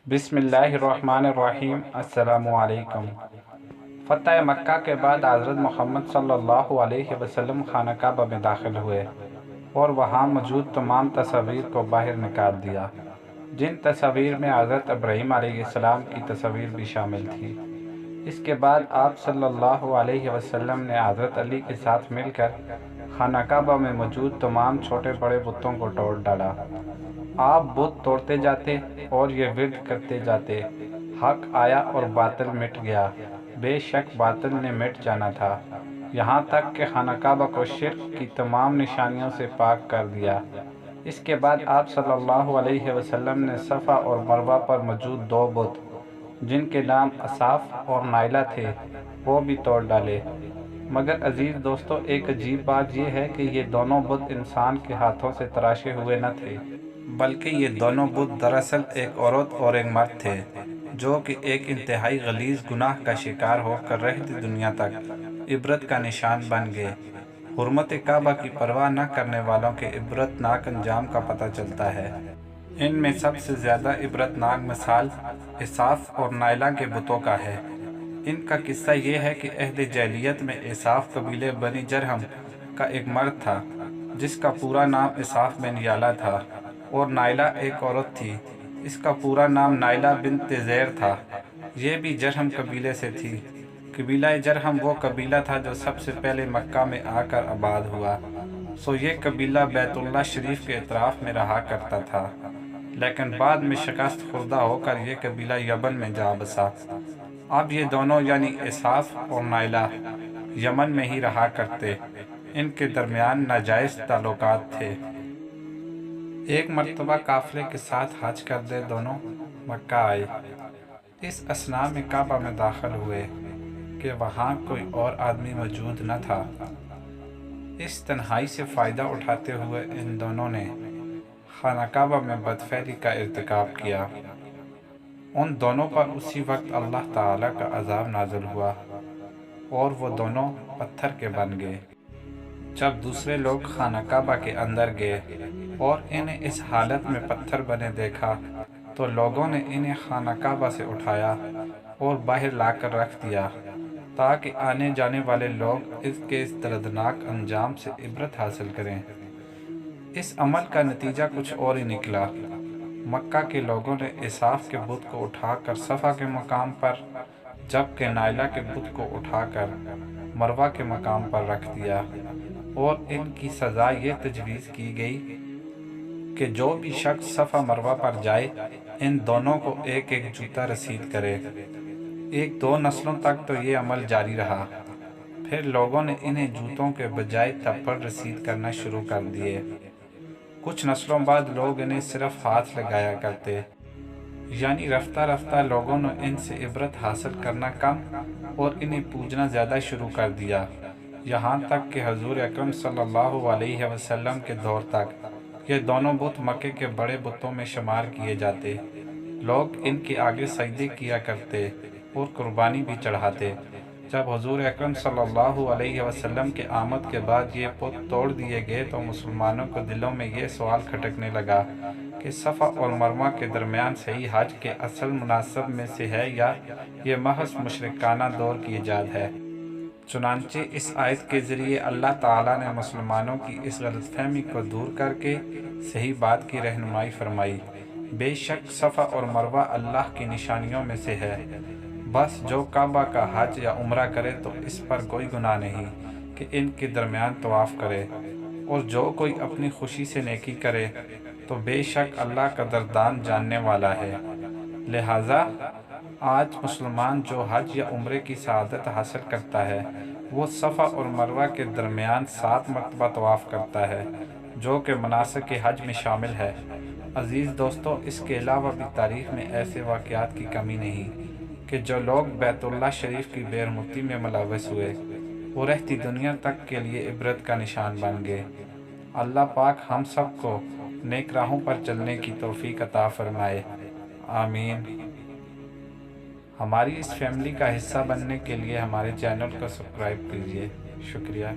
بسم اللہ الرحمن الرحیم۔ السلام علیکم۔ فتح مکہ کے بعد حضرت محمد صلی اللہ علیہ وسلم خانہ کعبہ میں داخل ہوئے اور وہاں موجود تمام تصاویر کو باہر نکال دیا، جن تصاویر میں حضرت ابراہیم علیہ السلام کی تصویر بھی شامل تھی۔ اس کے بعد آپ صلی اللہ علیہ وسلم نے حضرت علی کے ساتھ مل کر خانہ کعبہ میں موجود تمام چھوٹے بڑے بتوں کو توڑ ڈالا۔ آپ بت توڑتے جاتے اور یہ ورد کرتے جاتے، حق آیا اور باطل مٹ گیا، بے شک باطل نے مٹ جانا تھا، یہاں تک کہ خانہ کعبہ کو شرک کی تمام نشانیوں سے پاک کر دیا۔ اس کے بعد آپ صلی اللہ علیہ وسلم نے صفا اور مروہ پر موجود دو بت، جن کے نام اصاف اور نائلہ تھے، وہ بھی توڑ ڈالے۔ مگر عزیز دوستو، ایک عجیب بات یہ ہے کہ یہ دونوں بت انسان کے ہاتھوں سے تراشے ہوئے نہ تھے، بلکہ یہ دونوں بت دراصل ایک عورت اور ایک مرد تھے، جو کہ ایک انتہائی غلیظ گناہ کا شکار ہو کر رہتی دنیا تک عبرت کا نشان بن گئے۔ حرمت کعبہ کی پرواہ نہ کرنے والوں کے عبرت ناک انجام کا پتہ چلتا ہے۔ ان میں سب سے زیادہ عبرت ناک مثال اصاف اور نائلہ کے بتوں کا ہے۔ ان کا قصہ یہ ہے کہ عہد جاہلیت میں اصاف قبیلے بنی جرہم کا ایک مرد تھا، جس کا پورا نام اصاف بن یالہ تھا، اور نائلہ ایک عورت تھی، اس کا پورا نام نائلہ بنت زیر تھا، یہ بھی جرہم قبیلے سے تھی۔ قبیلہ جرہم وہ قبیلہ تھا جو سب سے پہلے مکہ میں آ کر آباد ہوا، سو یہ قبیلہ بیت اللہ شریف کے اطراف میں رہا کرتا تھا، لیکن بعد میں شکست خوردہ ہو کر یہ قبیلہ یمن میں جا بسا۔ اب یہ دونوں یعنی اصاف اور نائلہ یمن میں ہی رہا کرتے، ان کے درمیان ناجائز تعلقات تھے۔ ایک مرتبہ قافلے کے ساتھ حج کرتے دونوں مکہ آئے۔ اس اثناء میں کعبہ میں داخل ہوئے کہ وہاں کوئی اور آدمی موجود نہ تھا۔ اس تنہائی سے فائدہ اٹھاتے ہوئے ان دونوں نے خانہ کعبہ میں بدفعلی کا ارتکاب کیا۔ ان دونوں پر اسی وقت اللہ تعالیٰ کا عذاب نازل ہوا اور وہ دونوں پتھر کے بن گئے۔ جب دوسرے لوگ خانہ کعبہ کے اندر گئے اور انہیں اس حالت میں پتھر بنے دیکھا تو لوگوں نے انہیں خانہ کعبہ سے اٹھایا اور باہر لا کر رکھ دیا، تاکہ آنے جانے والے لوگ اس کے اس دردناک انجام سے عبرت حاصل کریں۔ اس عمل کا نتیجہ کچھ اور ہی نکلا۔ مکہ کے لوگوں نے اصاف کے بت کو اٹھا کر صفا کے مقام پر، جبکہ نائلہ کے بت کو اٹھا کر مروہ کے مقام پر رکھ دیا، اور ان کی سزا یہ تجویز کی گئی کہ جو بھی شخص صفا مروہ پر جائے، ان دونوں کو ایک ایک جوتا رسید کرے۔ ایک دو نسلوں تک تو یہ عمل جاری رہا، پھر لوگوں نے انہیں جوتوں کے بجائے تھپڑ رسید کرنا شروع کر دیے۔ کچھ نسلوں بعد لوگ انہیں صرف ہاتھ لگایا کرتے، یعنی رفتہ رفتہ لوگوں نے ان سے عبرت حاصل کرنا کم اور انہیں پوجنا زیادہ شروع کر دیا، یہاں تک کہ حضور اکرم صلی اللہ علیہ وسلم کے دور تک یہ دونوں بت مکے کے بڑے بتوں میں شمار کیے جاتے۔ لوگ ان کے آگے سجدے کیا کرتے اور قربانی بھی چڑھاتے۔ جب حضور اکرم صلی اللہ علیہ وسلم کے آمد کے بعد یہ بت توڑ دیے گئے تو مسلمانوں کو دلوں میں یہ سوال کھٹکنے لگا کہ صفا اور مروہ کے درمیان صحیح حج کے اصل مناسب میں سے ہے یا یہ محض مشرکانہ دور کی ایجاد ہے۔ چنانچہ اس آیت کے ذریعے اللہ تعالیٰ نے مسلمانوں کی اس غلط فہمی کو دور کر کے صحیح بات کی رہنمائی فرمائی۔ بے شک صفا اور مروہ اللہ کی نشانیوں میں سے ہے، بس جو کعبہ کا حج یا عمرہ کرے تو اس پر کوئی گناہ نہیں کہ ان کے درمیان طواف کرے، اور جو کوئی اپنی خوشی سے نیکی کرے تو بے شک اللہ قدردان جاننے والا ہے۔ لہٰذا آج مسلمان جو حج یا عمرے کی سعادت حاصل کرتا ہے، وہ صفا اور مروہ کے درمیان 7 مرتبہ طواف کرتا ہے، جو کہ مناسک حج میں شامل ہے۔ عزیز دوستو، اس کے علاوہ بھی تاریخ میں ایسے واقعات کی کمی نہیں کہ جو لوگ بیت اللہ شریف کی بے حرمتی میں ملوث ہوئے، وہ رہتی دنیا تک کے لیے عبرت کا نشان بن گئے۔ اللہ پاک ہم سب کو نیک راہوں پر چلنے کی توفیق عطا فرمائے، آمین۔ ہماری اس فیملی کا حصہ بننے کے لیے ہمارے چینل کو سبسکرائب کیجیے، شکریہ۔